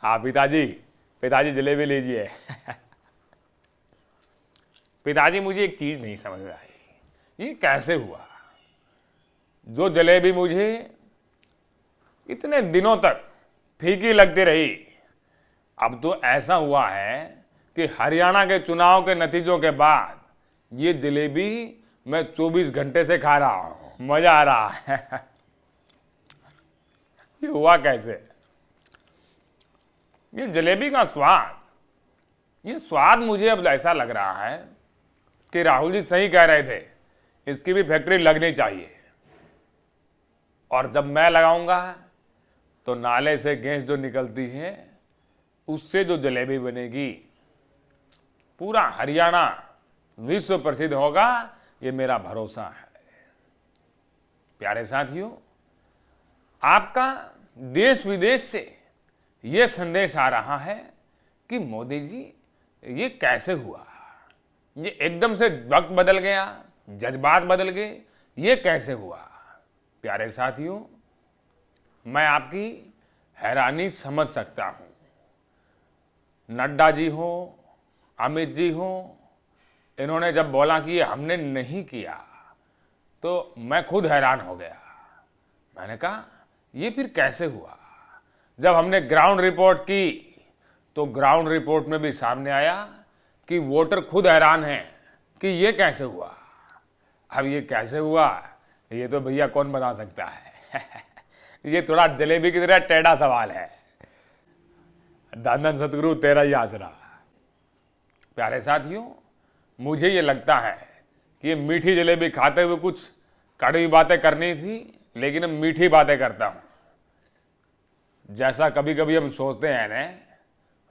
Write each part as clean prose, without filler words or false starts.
हाँ पिताजी, पिताजी जलेबी लीजिए। पिताजी मुझे एक चीज नहीं समझ में आई, ये कैसे हुआ? जो जलेबी मुझे इतने दिनों तक फीकी लगती रही, अब तो ऐसा हुआ है कि हरियाणा के चुनाव के नतीजों के बाद ये जलेबी मैं 24 घंटे से खा रहा हूं, मजा आ रहा है। ये हुआ कैसे? ये जलेबी का स्वाद, ये स्वाद मुझे अब ऐसा लग रहा है कि राहुल जी सही कह रहे थे, इसकी भी फैक्ट्री लगनी चाहिए। और जब मैं लगाऊंगा तो नाले से गैस जो निकलती है उससे जो जलेबी बनेगी, पूरा हरियाणा विश्व प्रसिद्ध होगा, ये मेरा भरोसा है। प्यारे साथियों, आपका देश विदेश से ये संदेश आ रहा है कि मोदी जी ये कैसे हुआ, ये एकदम से वक्त बदल गया, जज्बात बदल गए, ये कैसे हुआ? प्यारे साथियों, मैं आपकी हैरानी समझ सकता हूं। नड्डा जी हो, अमित जी हो, इन्होंने जब बोला कि ये हमने नहीं किया तो मैं खुद हैरान हो गया। मैंने कहा ये फिर कैसे हुआ? जब हमने ग्राउंड रिपोर्ट की तो ग्राउंड रिपोर्ट में भी सामने आया कि वोटर खुद हैरान हैं कि ये कैसे हुआ। अब ये कैसे हुआ, ये तो भैया कौन बता सकता है। ये थोड़ा जलेबी की तरह टेढ़ा सवाल है। धन धन सतगुरु तेरा ही आसरा। प्यारे साथियों, मुझे ये लगता है कि ये मीठी जलेबी खाते हुए कुछ कड़वी बातें करनी थी, लेकिन अब मीठी बातें करता हूं। जैसा कभी कभी हम सोचते हैं ना,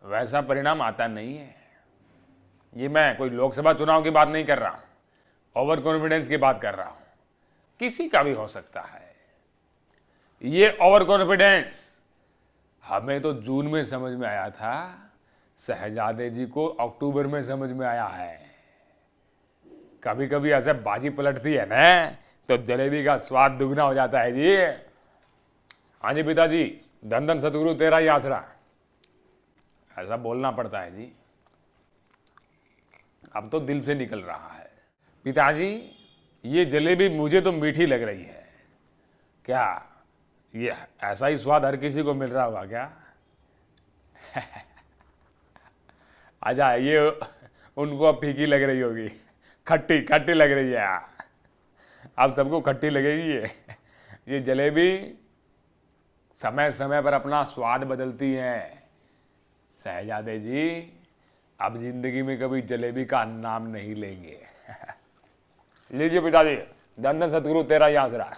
वैसा परिणाम आता नहीं है। ये मैं कोई लोकसभा चुनाव की बात नहीं कर रहा हूं, ओवर कॉन्फिडेंस की बात कर रहा हूं। किसी का भी हो सकता है। ये ओवर कॉन्फिडेंस हमें तो जून में समझ में आया था, शहजादे जी को अक्टूबर में समझ में आया है। कभी कभी ऐसे बाजी पलटती है ना, तो जलेबी का स्वाद दुगना हो जाता है जी। हाँ जी पिताजी, धन धन सतगुरु तेरा ही आसरा। ऐसा बोलना पड़ता है जी, अब तो दिल से निकल रहा है। पिताजी, ये जलेबी मुझे तो मीठी लग रही है। क्या ये ऐसा ही स्वाद हर किसी को मिल रहा होगा क्या? अच्छा, ये उनको अब फीकी लग रही होगी, खट्टी खट्टी लग रही है। अब सबको खट्टी लगेगी ये जलेबी समय समय पर अपना स्वाद बदलती है। शहजादे जी अब जिंदगी में कभी जलेबी का नाम नहीं लेंगे। लीजिए पिताजी, धन धन सतगुरु तेरा ही आसरा।